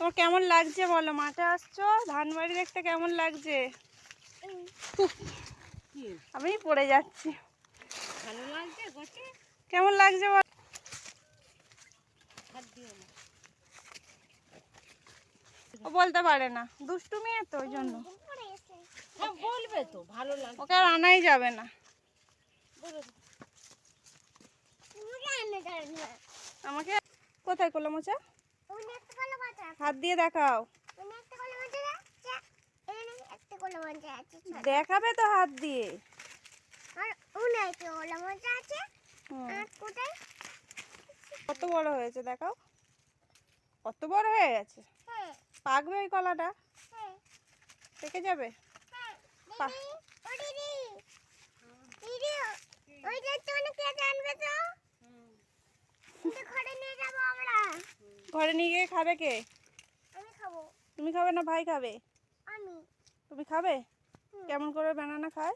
তোমার কেমন লাগছে বলো? মাঠে আসছো, ধান বাড়ি দেখতে কেমন লাগছে? আমি পড়ে যাচ্ছি। ভালো লাগছে গোটে? কেমন লাগছে বল? ও বলতে পারে না, দুষ্টু মেয়ে তো, ওই জন্য। বলবে তো ভালো লাগছে, ওকে আর আনাই যাবে না। আমাকে কোথায় কলা মোচা? হাত দিয়ে দেখাও। দেখাবে তো হাত দিয়ে। কত বড় হয়েছে দেখাও, কত বড় হয়ে গেছে। পাকবে ওই কলাটা, পেকে যাবে। ঘরে নিয়ে গিয়ে খাবে কে? তুমি খাবে না ভাই খাবে? তুমি খাবে? কেমন করে বানানা খায়?